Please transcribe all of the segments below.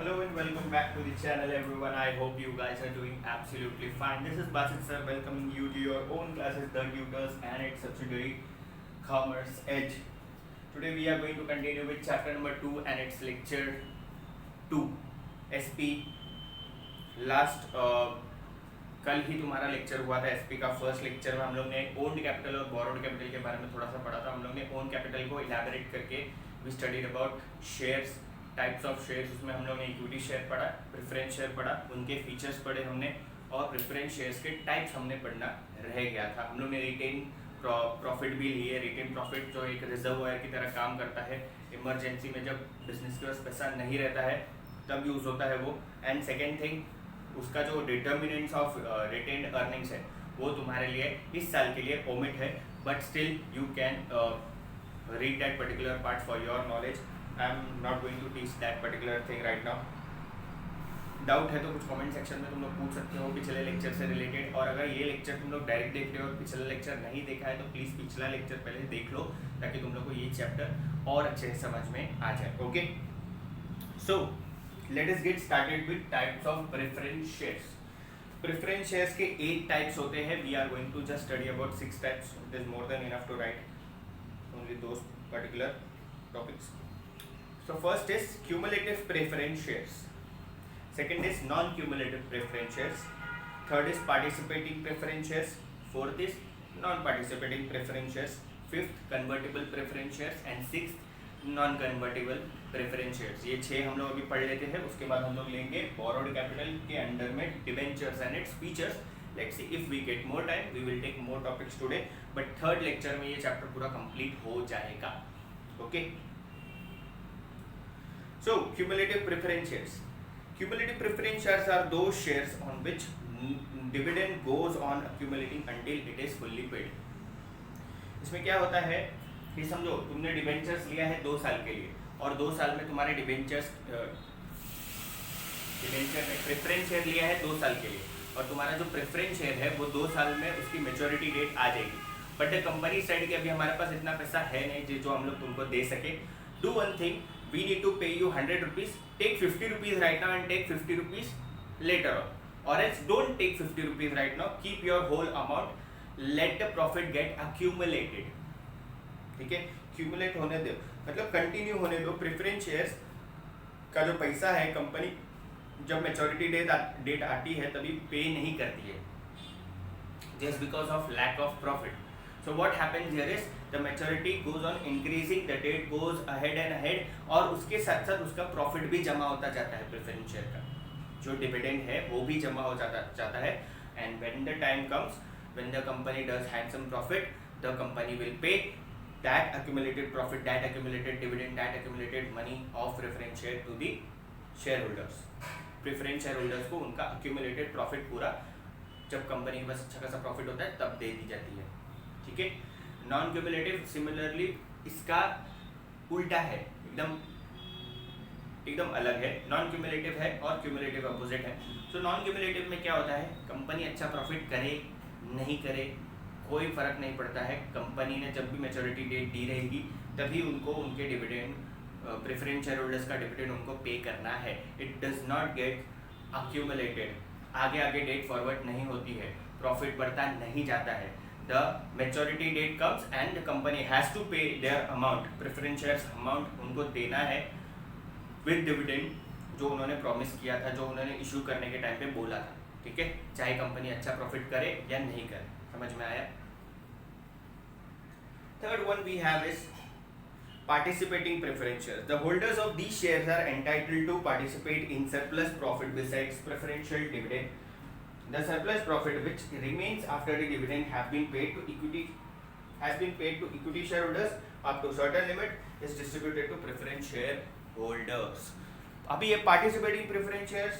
Hello and welcome back to the channel everyone. I hope you guys are doing absolutely fine. This is Basit sir welcoming you to your own classes, The Tutors and its subsidiary Commerce Edge. Today we are going to continue with chapter number 2 and its lecture 2 SP. Last कल ही तुम्हारा lecture हुआ था SP का। First lecture में हम लोग ने owned capital और बोरोड कैपिटल के बारे में थोड़ा सा पढ़ा था। हम लोग ने ओन कैपिटल को इलैबोरेट करके we studied about shares, types of shares. उसमें हम लोग ने इक्विटी शेयर पढ़ा, प्रेफरेंस शेयर पढ़ा, उनके फीचर्स पढ़े हमने, और प्रेफरेंस शेयर्स के टाइप्स हमने पढ़ना रह गया था। हम लोग ने रिटेन प्रॉफिट भी लिए। रिटेन प्रॉफिट जो एक रिजर्वोयर की तरह काम करता है, इमरजेंसी में जब बिजनेस के पास पैसा नहीं रहता है तब यूज़ होता है वो। एंड सेकेंड थिंग, उसका जो डिटर्मिनेंट्स ऑफ रिटेन्ड अर्निंग्स है वो तुम्हारे लिए इस साल के लिए ओमिट है, but still you can read that particular part for your knowledge. I am not going to teach that particular thing right now. Doubt है तो कुछ कमेंट सेक्शन में तुम लोग पूछ सकते हो पिछले लेक्चर से रिलेटेड। और अगर ये लेक्चर तुम लोग डायरेक्ट देख रहे हो और पिछला लेक्चर नहीं देखा है तो प्लीज़ पिछला लेक्चर पहले देख लो, ताकि तुम लोग को ये चैप्टर और अच्छे से समझ में आ जाए। Okay, so let us get started with types of preference shares. Preference shares के 8 types होते हैं. We are going to just study about 6 types. It is more than enough to write only those particular topics. So first is cumulative preference shares. Second is non-cumulative preference shares. Third is participating preference shares. Fourth is non-participating preference shares. Fifth convertible preference shares and sixth non convertible preference shares. ये 6 हम लोग अभी पढ़ लेते हैं। उसके बाद हम लोग लेंगे बोरोड कैपिटल के अंडर में debentures and its features. Let's see if we get more time we will take more topics today, but third lecture में ये चैप्टर पूरा कंप्लीट हो जाएगा। Okay, so cumulative preference shares. Cumulative preference shares are those shares on which dividend goes on accumulating until it is fully paid. इसमें क्या होता है कि समझो तुमने डिबेंचर्स लिया है 2 साल के लिए, और 2 साल में तुम्हारे डिबेंचर में प्रेफरेंस शेयर लिया है 2 साल के लिए, और तुम्हारा जो प्रेफरेंस शेयर है वो 2 साल में उसकी मेच्योरिटी डेट आ जाएगी। बट द कंपनी सेड कि अभी हमारे पास इतना पैसा है नहीं जो हम लोग तुमको दे सके। Do one thing, we need to pay you 100 rupees, take 50 rupees right now and take 50 rupees later on, or else don't take 50 rupees right now, keep your whole amount, let the profit get accumulated. ठीक है, cumulate होने दो, मतलब continue होने दो। Preference shares का जो पैसा है कंपनी जब मेच्योरिटी डेट आती है तभी पे नहीं करती है, just because of lack of profit. So what happens here is the maturity goes on increasing, the date goes ahead and ahead, और उसके साथ साथ उसका प्रॉफिट भी जमा होता जाता है। प्रेफरेंस शेयर का जो डिविडेंड है वो भी जमा हो जाता है। And when the time comes, when the company does handsome profit, the company will पे that accumulated profit, that accumulated dividend, that accumulated money of preference share to the shareholders. Preference shareholders को उनका accumulated profit पूरा जब company के पास अच्छा खासा profit होता है तब दे दी जाती है। ठीक है, नॉन क्यूमुलेटिव सिमिलरली इसका उल्टा है, एकदम अलग है। नॉन क्यूमुलेटिव है और क्यूमुलेटिव अपोजिट है। सो नॉन क्यूमुलेटिव में क्या होता है, कंपनी अच्छा प्रॉफिट करे नहीं करे कोई फर्क नहीं पड़ता है। कंपनी ने जब भी मैच्योरिटी डेट दी रहेगी तभी उनको उनके डिविडेंड, प्रेफरेंस शेयर होल्डर्स का डिविडेंड उनको पे करना है। It does not get accumulated, आगे डेट फॉरवर्ड नहीं होती है, प्रॉफिट बढ़ता नहीं जाता है। The maturity date comes and the company has to pay their amount, preference shares amount उनको देना है विद डिविडेंड, जो उन्होंने प्रॉमिस किया था, जो उन्होंने इशू करने के टाइम पे बोला था। ठीक है, चाहे कंपनी अच्छा प्रॉफिट करे या नहीं करे। समझ में आया? Third one we have is participating preference shares. The holders of these shares are entitled to participate in surplus profit besides preferential dividend. The surplus profit which remains after the dividend has been paid to equity shareholders up to certain limit is distributed to preference shareholders. अभी ये participating preference shares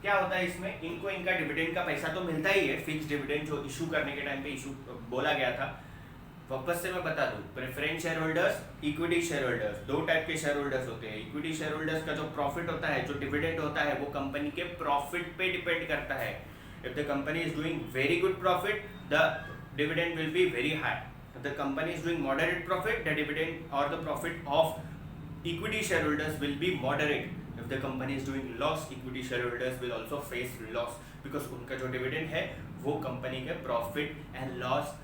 क्या होता है, इसमें इनको इनका dividend का पैसा तो मिलता ही है, फिक्स डिविडेंड जो इशू करने के टाइम पे इशू बोला गया था। वापस से मैं बता दूं, preference share holders, equity share holders, 2 type के शेयर होल्डर्स होते हैं। इक्विटी शेयर होल्डर्स का जो प्रॉफिट होता है, जो डिविडेंड होता है, वो कंपनी के प्रॉफिट पे डिपेंड करता है। If the company is doing very good profit, the dividend will be very high. If the company is doing moderate profit, the dividend और the profit of equity shareholders will be moderate. If the company is doing loss, equity shareholders will also face loss because उनका जो dividend है वो company के profit and loss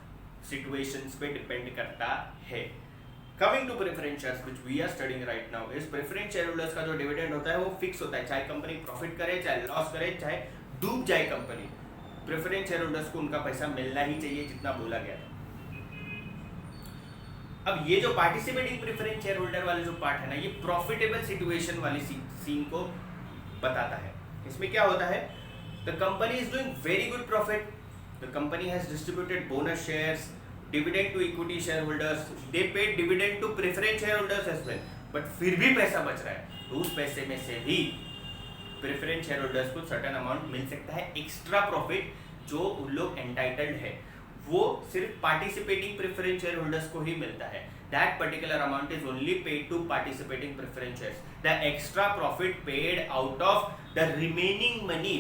situations पे depend करता है. Coming to preference shares which we are studying right now is preference shareholders का जो डिविडेंड होता है वो फिक्स होता है, चाहे कंपनी प्रॉफिट करे, चाहे लॉस करे, चाहे डूब जाए कंपनी. प्रेफरेंस शेयरहोल्डर्स को उनका पैसा मिलना ही चाहिए जितना बोला गया था. अब ये जो पार्टिसिपेटिंग प्रेफरेंस शेयर होल्डर वाले जो पार्ट है ना, ये प्रॉफिटेबल सिचुएशन वाली सीन को बताता है. इसमें क्या होता है, the company is doing very good profit, the company has distributed bonus shares, dividend to equity share holders, they paid dividend to preference share holders as well, but फिर भी पैसा बच रहा है, तो उस पैसे में से भी प्रेफरेंस शेयर होल्डर्स को सर्टेन अमाउंट मिल सकता है. एक्स्ट्रा प्रॉफिट जो उन लोग एंटाइटल्ड है वो सिर्फ पार्टिसिपेटिंग प्रेफरेंस शेयर होल्डर्स को ही मिलता है. That particular amount is only paid to participating preference shares. The extra profit paid out of the remaining money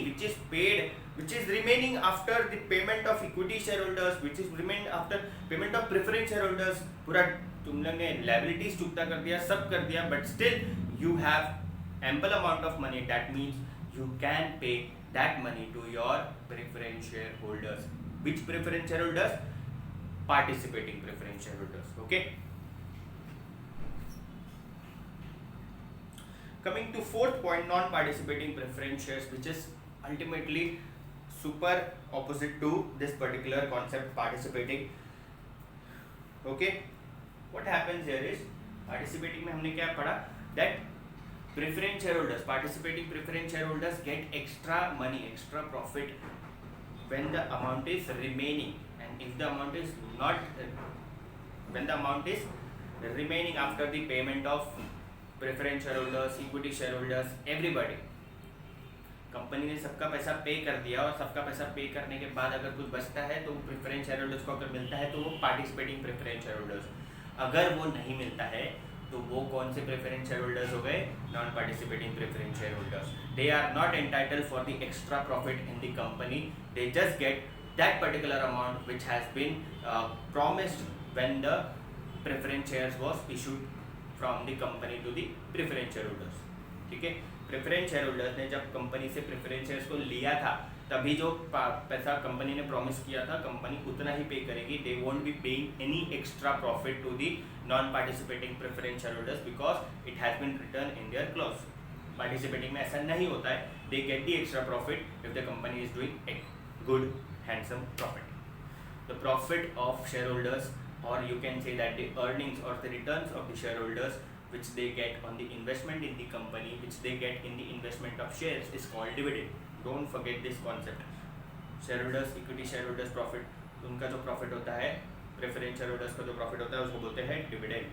which is remaining after the payment of equity shareholders, which is remain after payment of preference shareholders. पूरा तुम लोग ने liabilities चुकता कर दिया, सब कर दिया, but still you have ample amount of money. That means you can pay that money to your preference shareholders. Which preference shareholders? Participating preference shareholders. Okay. Coming to fourth point, non-participating preference shares, which is ultimately super opposite to this particular concept, participating. Okay. What happens here is participating में हमने क्या पढ़ा, that preference shareholders, participating preference shareholders get extra money, extra profit when the amount is remaining, and if the amount is not when the amount is remaining after the payment of preference shareholders, equity shareholders, everybody. Company ने सबका पैसा पे कर दिया और सबका पैसा पे करने के बाद अगर कुछ बचता है तो प्रेफरेंस शेयरहोल्डर्स को अगर मिलता है तो वो पार्टिसिपेटिंग प्रेफरेंस शेयरहोल्डर्स. अगर वो नहीं मिलता है तो वो कौन से प्रेफरेंस शेयरहोल्डर्स हो गए, non participating preference shareholders. They are not entitled for the extra profit in the company, they just get that particular amount which has been promised when the preference shares was issued from the company to the preference shareholders. ठीक है. Preference shareholders ने जब company से preference shares को लिया था तभी जो पैसा कंपनी ने प्रॉमिस किया था कंपनी उतना ही पे करेगी. They won't be paying any extra profit to the non participating preference shareholders because it has been return in their clause. Participating में ऐसा नहीं होता है. They get the extra profit if the company is doing a good handsome profit. The profit of shareholders, और you can say that the earnings और the returns of the shareholders which they get on the investment in the company, which they get in the investment of shares, is called dividend. Don't forget this concept. Shareholders, equity shareholders profit, उनका जो profit होता है, preference shareholders का जो profit होता है उसको बोलते हैं dividend.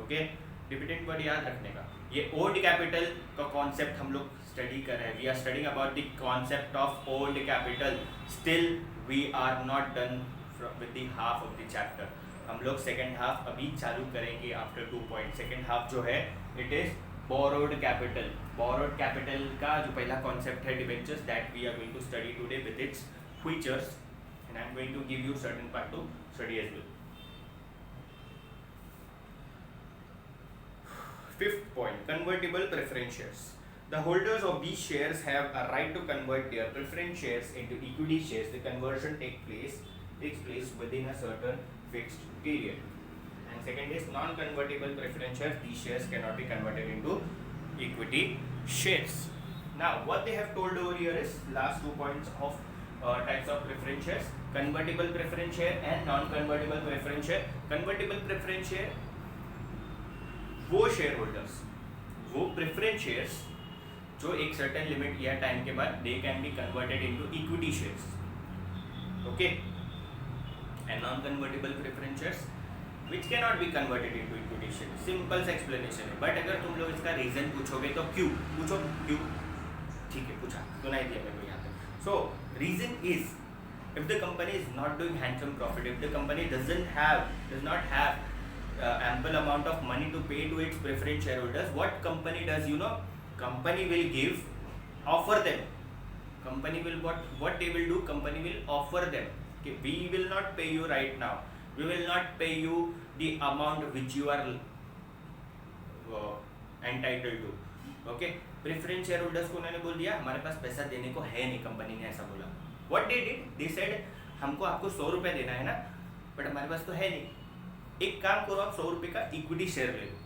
Okay? Dividend वर्ड याद रखने का. ये owned capital का concept हम लोग study कर रहे हैं. We are studying about the concept of owned capital. Still we are not done with the half of the chapter. हम लोग सेकेंड हाफ अभी चालू करेंगे आफ्टर 2 पॉइंट. सेकेंड हाफ जो है it is borrowed capital. Borrowed capital का जो पहला कॉन्सेप्ट है debentures, that we are going to study today with its features and I am going to give you certain part to study as well. Fifth point, convertible preference shares. The holders of these shares have a right to convert their preference shares into equity shares. The conversion takes place within a certain fixed period. And second is non-convertible preference shares. These shares cannot be converted into equity shares. Now what they have told over here is last 2 points of types of preference shares: convertible preference share and non-convertible preference share. Convertible preference share वो share holders, वो preference shares जो एक certain limit या time के बाद they can be converted into equity shares. Okay. And non-convertible preference shares which cannot be converted into equity shares. Simple explanation है. But अगर तुम लोग इसका रीजन पूछोगे तो क्यों पूछो, क्यों? ठीक है, पूछा, सुनाई दिया मेरे को यहाँ पे. So reason is if the company is not doing handsome profit, if the company does not have ample amount of money to pay to its preference shareholders, what company does, you know? Company will offer them. Company will what they will do? Company will offer them. Okay, we will not pay you right now. We will not pay you the amount which you are entitled to. Okay, preference share holders को उन्होंने बोल दिया हमारे पास पैसा देने को है नहीं, कंपनी ने ऐसा बोला. What they did, they said हमको आपको 100 रुपये देना है ना, बट हमारे पास तो है नहीं, एक काम करो आप 100 रुपये का इक्विटी शेयर ले लो.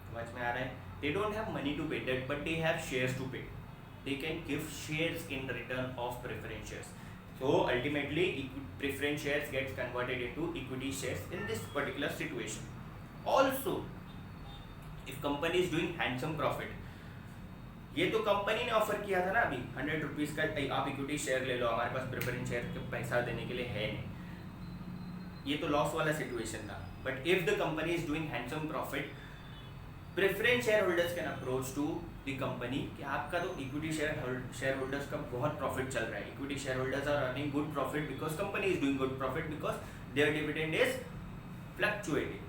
समझ में आ रहा है? They don't have money to pay that, but they have shares to pay. They can give shares in return of preference shares. So ultimately preference shares gets converted into equity shares in this particular situation. Also if company is doing handsome profit, ये तो company ने offer किया था ना अभी 100 rupees का आप equity share ले लो, हमारे पास प्रेफरेंस शेयर का पैसा देने के लिए है नहीं, ये तो लॉस वाला सिचुएशन था. But if the company is doing handsome profit, preference share holders can approach to the company कि आपका तो इक्विटी शेयर होल्डर्स का बहुत प्रॉफिट चल रहा है, equity share holders are earning good profit because company is doing good profit because there dividend is fluctuating.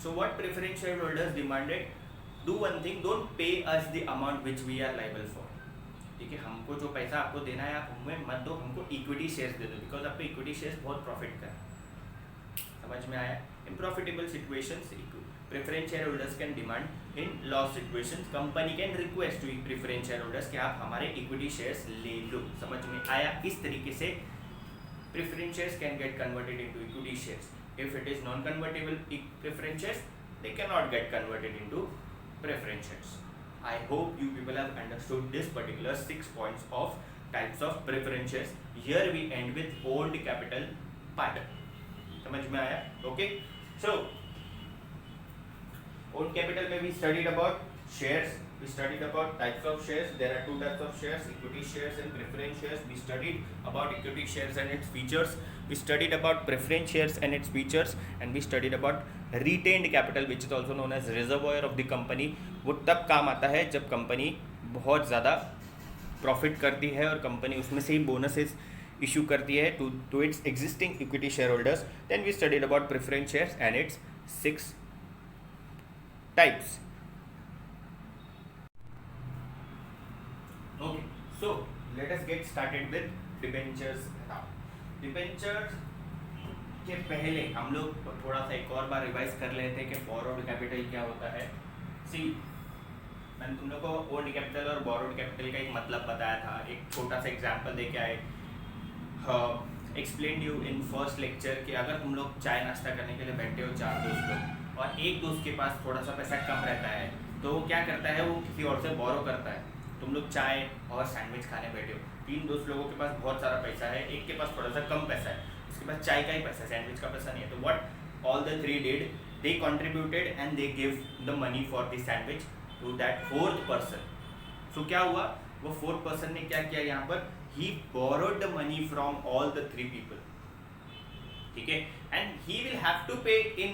So what preference share holders demanded, do one thing, don't pay us the amount which we are liable for. ठीक है, हमको जो पैसा आपको देना है आप हमें मत दो, हमको इक्विटी शेयर्स दे दो बिकॉज आपको इक्विटी शेयर्स बहुत प्रॉफिट कर. समझ में आया? In profitable situations preference share holders can demand. In loss situations company can request to preference share holders कि आप हमारे इक्विटी शेयर्स ले लो. समझ में आया? इस तरीके से preference shares can get converted into equity shares. If it is non convertible preference shares, they can not get converted into preference shares. I hope you people have understood this particular 6 points of types of preference shares. Here we end with owned capital part. समझ में आया? Okay. So owned capital में we studied about shares. We studied about types of shares. There are two types of shares: equity shares and preference shares. We studied about equity shares and its features. We studied about preference shares and its features, and we studied about retained capital, which is also known as reservoir of the company. वो तब काम आता है जब company बहुत ज़्यादा profit करती है और कंपनी उसमें से ही बोनसेस इशू करती है to its existing equity share holders. Then we studied about preference shares and its 6 types. Okay, so let us get started with debentures now. Debentures के पहले हम लोग थोड़ा सा एक और बार रिवाइज कर लेते हैं कि बोरोड कैपिटल क्या होता है. सी, मैंने तुम लोग को ओन्ड कैपिटल और बोरोड कैपिटल का एक मतलब बताया था, एक छोटा सा एग्जांपल देके आए. Explain you in first lecture कि अगर तुम लोग चाय नाश्ता करने के लिए बैठे हो 4 दोस्त लोग और एक दोस्त के पास थोड़ा सा पैसा कम रहता है, तो वो क्या करता है, वो किसी और से बोरो करता है. तुम लोग चाय और सैंडविच खाने बैठे हो, 3 दोस्त लोगों के पास बहुत सारा पैसा है, एक के पास थोड़ा सा कम पैसा है, उसके पास चाय का ही पैसा है, सैंडविच का पैसा नहीं है. तो what all the 3 did, they contributed and they give the money for the sandwich to that 4th person. So क्या हुआ, वो 4th पर्सन ने क्या किया यहाँ पर, he borrowed the money from all the 3 people. ठीक है, and he will have to pay in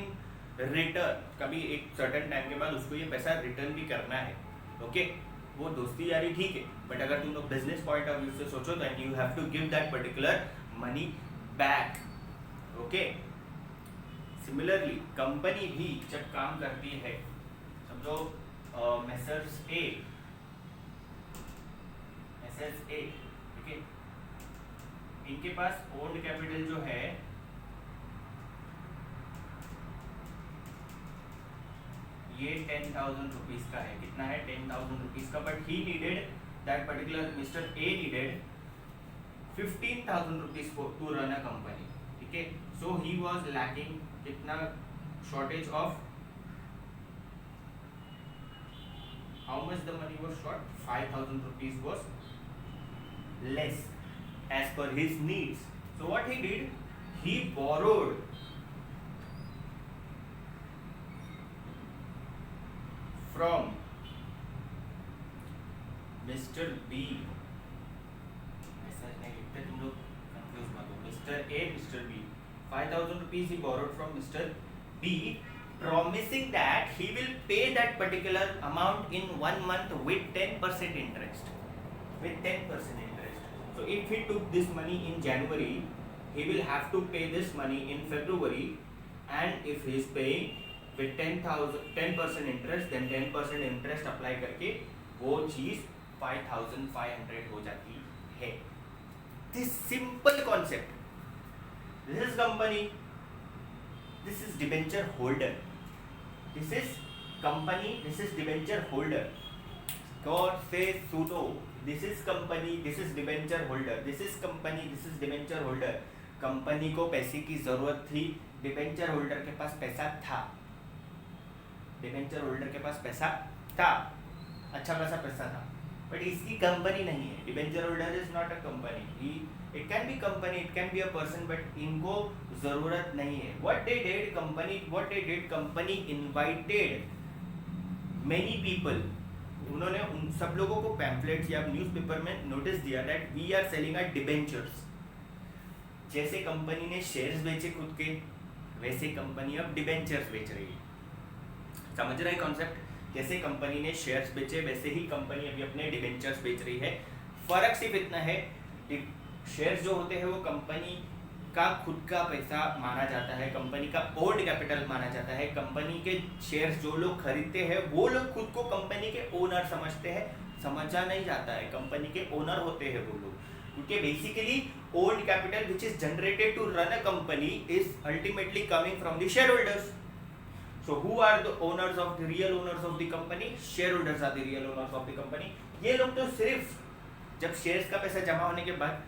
return. कभी एक certain टाइम के बाद उसको ये पैसा रिटर्न भी करना है. ओके, वो दोस्ती यारी ठीक है, बट अगर तुम लोग बिजनेस पॉइंट ऑफ व्यू से सोचो तो you have to give that particular money back. Okay, similarly company भी जब काम करती है, समझो मेसर्स ए, ठीक है, इनके पास ओन्ड कैपिटल जो है ये 10,000 रुपीज का है. कितना है? 10,000 रुपीज का. But he needed, that particular mister A needed 15,000 rupees to run a company. ठीक है, सो ही वाज लैकिंग कितना, shortage of, how much the money was short, 5,000 rupees was less as per his needs. So what he did, he borrowed from Mr. B. ऐसा नहीं लिखते, तुम लोग confuse मत हो. Mr. A, Mr. B, 5,000 rupees he borrowed from Mr. B, promising that he will pay that particular amount in 1 month with 10% interest. With 10% interest. So if he took this money in January, he will have to pay this money in February, and if he is paying with 10% interest, then 10% interest apply करके वो चीज 5,500 हो जाती है. This simple concept. This is company. This is debenture holder. This is company, this is debenture holder. God says sudo, this is company, this is debenture holder, this is company, this is debenture holder. Company को पैसे की जरूरत थी, debenture holder के पास पैसा था, debenture holder के पास पैसा था, अच्छा खासा पैसा था, बट इसकी कंपनी नहीं है. Debenture holder is not a company. It can be company, it can be a person, but इनको जरूरत नहीं है. What they did company invited many people. उन्होंने उन सब लोगों को पैम्फलेट्स या न्यूज़पेपर में नोटिस दिया that we are selling our debentures. जैसे कंपनी ने शेयर्स बेचे खुद के, वैसे कंपनी अब डिबेंचर्स बेच रही है. समझ रहे हैं कॉन्सेप्ट? जैसे कंपनी ने शेयर्स बेचे वैसे ही कंपनी अभी अपने डिबेंचर्स बेच रही है. फर्क सिर्फ इतना है, शेयर्स जो होते हैं वो कंपनी का खुद का पैसा माना जाता है, कंपनी का ओन्ड कैपिटल माना जाता है. कंपनी के शेयर्स जो लोग खरीदते हैं वो लोग खुद को कंपनी के ओनर समझते हैं. समझा नहीं जाता है, कंपनी के ओनर होते हैं वो लोग, क्योंकि basically owned capital which is generated to run a company is ultimately coming from the share holders. So who are the owners of the real owners of the company? Shareholders are the real owners of the company. ये लोग तो सिर्फ जब shares का पैसा जमा होने के बाद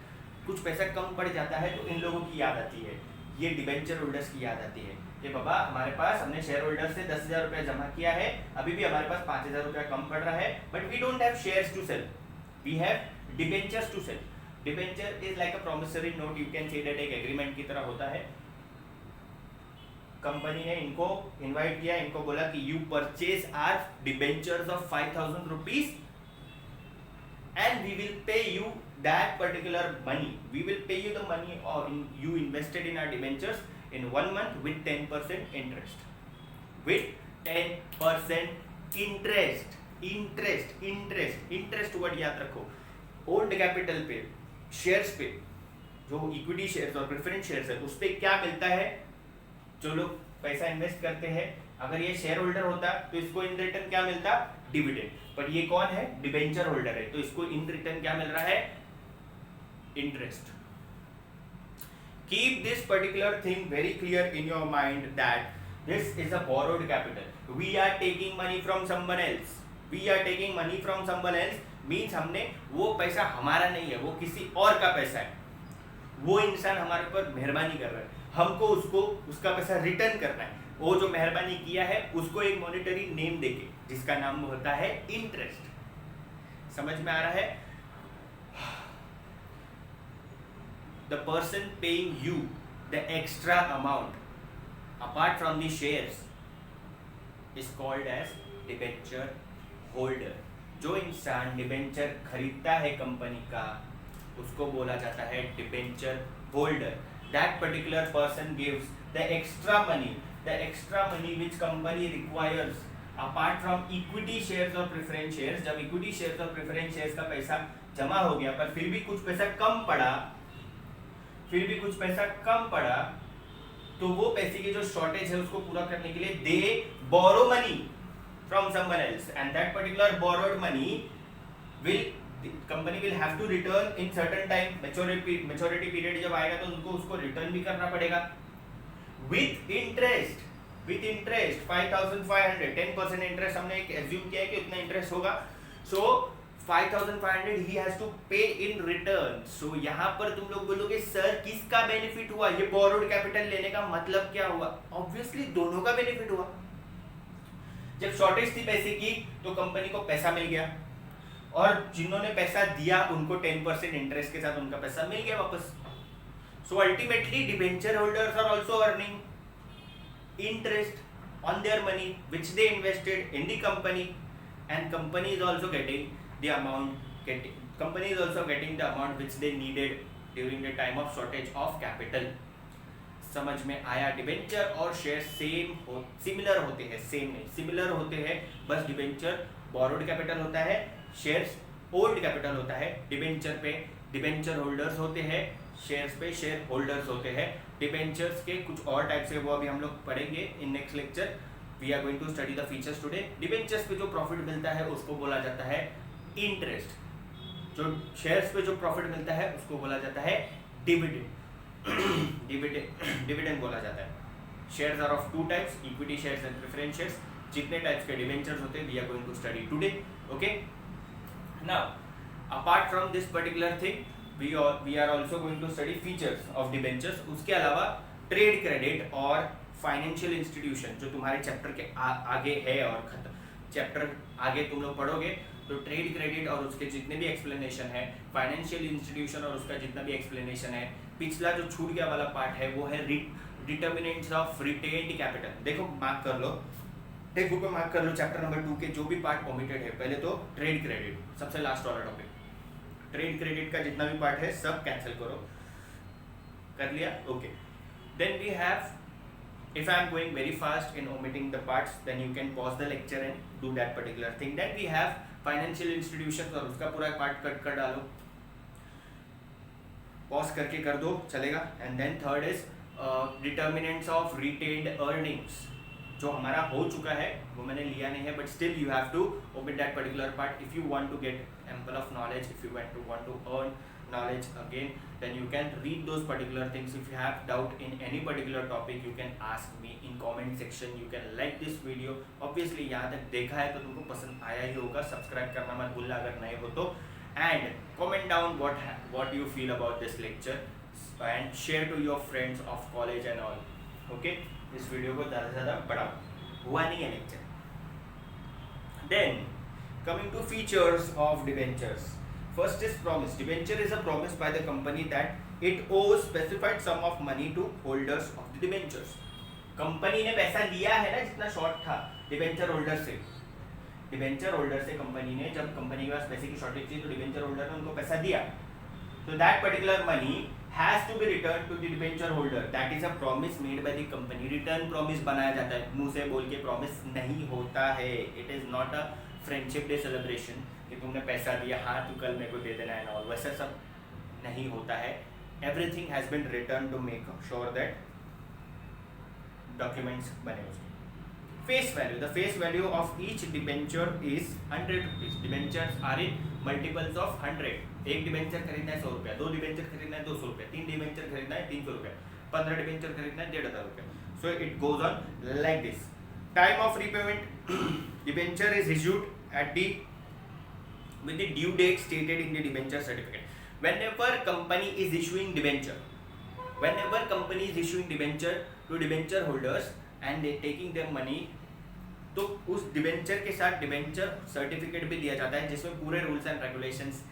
कुछ पैसा कम पड़ जाता है तो इन लोगों की याद आती है, ये डिबेंचर होल्डर्स की याद आती है कि बाबा हमारे पास, हमने शेयर होल्डर से 10,000 रुपया जमा किया है, अभी भी हमारे पास 5,000 रुपया कम पड़ रहा है, but we don't have shares to sell, we have debentures to sell. Debenture is like a promissory note, you can say that एक एग्रीमेंट की तरह होता है. कंपनी ने इनको इनवाइट किया, इनको बोला कि you purchase our debentures of 5,000 rupees and we will pay you that particular money. We will pay you the money और you invested in our debentures in 1 month with 10% interest. With 10% interest word याद रखो. Owned capital पे, shares पे, जो equity shares और preference shares है उस पे क्या मिलता है, जो लोग पैसा इन्वेस्ट करते हैं, अगर ये शेयर होल्डर होता तो इसको इन रिटर्न क्या मिलता, डिविडेंड. बट ये कौन है, डिबेंचर होल्डर है, तो इसको इन रिटर्न क्या मिल रहा है, interest. Keep this particular thing very clear in your mind that this is a borrowed capital. We are taking money from someone else. We are taking money from someone else means हमने वो पैसा हमारा नहीं है, वो किसी और का पैसा है. वो इंसान हमारे ऊपर मेहरबानी कर रहा है, हमको उसको उसका पैसा रिटर्न करना है. वो जो मेहरबानी किया है उसको एक मॉनेटरी नेम देके, जिसका नाम होता है इंटरेस्ट. समझ में आ रहा है? The person paying you the extra amount apart from the shares is called as debenture holder. जो इंसान डिबेंचर खरीदता है कंपनी का उसको बोला जाता है debenture holder. That particular person gives the extra money which company requires apart from equity shares or preference shares. जब equity shares और preference shares का पैसा जमा हो गया पर फिर भी कुछ पैसा कम पड़ा, तो वो पैसे की जो शॉर्टेज है उसको पूरा करने के लिए they borrow money from someone else and that particular borrowed money company will have to return in certain time. Maturity period जब आएगा तो उनको उसको रिटर्न भी करना पड़ेगा विथ इंटरेस्ट. 5,500 10% इंटरेस्ट हमने एज्यूम किया है कि उतना इंटरेस्ट होगा. सो 5,500 he has to pay in return. So यहाँ पर तुम लोग बोलोगे सर किसका बेनिफिट हुआ, ये बोरोड कैपिटल लेने का मतलब क्या हुआ? ऑब्वियसली दोनों का बेनिफिट हुआ. जब शॉर्टेज थी पैसे की तो कंपनी को पैसा मिल गया और जिन्होंने पैसा दिया उनको 10% इंटरेस्ट के साथ उनका पैसा मिल गया वापस. So ultimately debenture holders are also earning interest on their money which they invested in the company and company is also getting the amount the amount which they needed during the time of shortage of capital. समझ में आया? Debenture और share similar होते हैं, बस debenture borrowed capital होता है, shares old capital होता है. डिबेंचर पे डिबेंचर होल्डर्स होते हैं, शेयर्स पे शेयर होल्डर्स होते हैं. डिबेंचर्स के कुछ और टाइप्स है वो अभी हम लोग पढ़ेंगे in next lecture. We are going to study the features today. Debentures पे जो प्रॉफिट मिलता है उसको बोला जाता है इंटरेस्ट. जो शेयर्स पे जो प्रॉफिट मिलता है उसको बोला जाता है डिविडेंड बोला जाता है. Shares are of two types, equity shares and preference shares. जितने टाइप्स के डिबेंचर्स होते हैं we are going to study today. Okay, now apart from this particular thing we are also going to study features of debentures. उसके अलावा trade credit और financial institution जो तुम्हारे chapter के आगे है और चैप्टर आगे तुम लोग पढ़ोगे तो ट्रेड क्रेडिट और उसके जितने भी एक्सप्लेनेशन है, फाइनेंशियल इंस्टीट्यूशन और उसका जितना भी एक्सप्लेनेशन है, पिछला जो छूट गया वाला पार्ट है वो है डिटर्मिनेंट्स ऑफ रिटेन्ड कैपिटल. देखो मार्क कर लो, टेक्स्ट बुक में मार्क कर लो चैप्टर नंबर 2 के जो भी पार्ट ओमिटेड है. पहले तो ट्रेड क्रेडिट सबसे लास्ट वाला टॉपिक, ट्रेड क्रेडिट का जितना भी पार्ट है सब कैंसिल करो. कर लिया? Okay. Then we have, if I am going very fast in omitting the parts then you can pause the lecture and do that particular thing. Then we have financial institutions और उसका पूरा part cut कर डालो, pause करके कर दो चलेगा. And then third is determinants of retained earnings. जो हमारा हो चुका है वो मैंने लिया नहीं है but still you have to omit that particular part if you want to get ample of knowledge, if you want to earn knowledge again, then you can read those particular things. If you have doubt in any particular topic you can ask me in comment section. You can like this video. Obviously यहाँ तक देखा है तो तुमको पसंद आया ही होगा. Subscribe करना मत भूलना अगर नए हो तो, and comment down what you feel about this lecture and share to your friends of college and all. Okay, इस वीडियो को ज़्यादा से ज़्यादा बढ़ाओ. हुआ नहीं है lecture. Then coming to features of debentures. First is promise. Debenture is a promise by the company that it owes specified sum of money to holders of the debentures. Company ने पैसा लिया है ना जितना शॉर्ट था debenture holder से. Debenture holder से company ने, जब कंपनी के पास पैसे की शॉर्टेज थी तो डिबेंचर होल्डर ने उनको पैसा दिया. तो that particular money has to be return to the debenture holder. That is a promise made by the company. Return promise बनाया जाता है, मुंह से बोल के प्रॉमिस नहीं होता है. It is not a friendship day celebration कि तुमने पैसा दिया, हाँ तू कल मेरे को दे देना है ना, और वैसा सब नहीं होता है. Everything has been return to make sure that documents बने उसके. Face value. The face value of each debenture is 100 rupees. Debentures are in multiples of 100. एक डिबेंचर खरीदना है 100 रुपया, 2 डिबेंचर खरीदना है 200 रुपया, 3 डिबेंचर खरीदना है 300 रुपया, 15 डिबेंचर खरीदना है 1500 रुपया. So it goes on like this. Time of repayment. Debenture is issued at the with the due date stated in the debenture certificate. Whenever company is issuing debenture to debenture holders and they taking their money, तो उस debenture के साथ debenture certificate भी दिया जाता है जिसमें पूरे rules and regulations,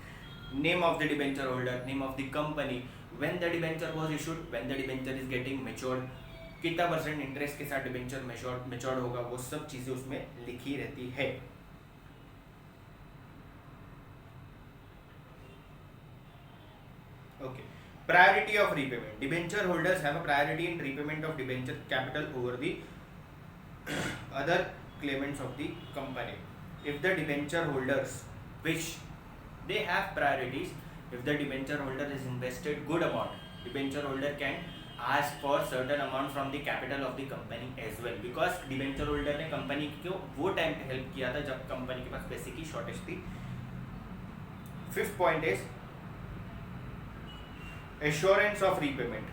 name of the debenture holder, name of the company, when the debenture was issued, when the debenture is getting matured, कितना % इंटरेस्ट के साथ डिबेंचर मैच्योर्ड होगा, वो सब चीजें उसमें लिखी रहती है. Okay. Priority of repayment. Debenture holders have a priority in repayment of debenture capital over the other claimants of the company. If the debenture holders wish, they have priorities. If the debenture holder is invested good amount, debenture holder can ask for certain amount from the capital of the company as well. Because debenture holder ने company को वो time पे help किया था जब company के पास पैसे की shortage थी. Fifth point is assurance of repayment.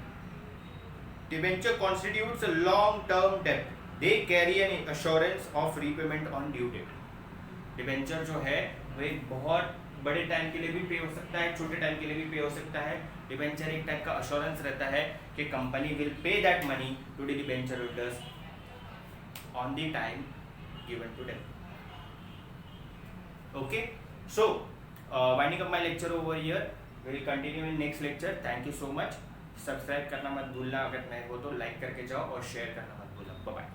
Debenture constitutes a long-term debt. They carry an assurance of repayment on due date. Debenture जो है वो एक बहुत बड़े टाइम के लिए भी पे हो सकता है, छोटे टाइम के लिए भी पे हो सकता है. डिबेंचर एक टाइप का अश्योरेंस रहता है कि company will pay that money to the debenture holders on the time given to them. Okay, so winding up my lecture over here. We will continue in next lecture. Thank you so much. Subscribe करना मत भूलना, अगर नए हो तो like करके जाओ और शेयर करना मत भूलना. Bye bye.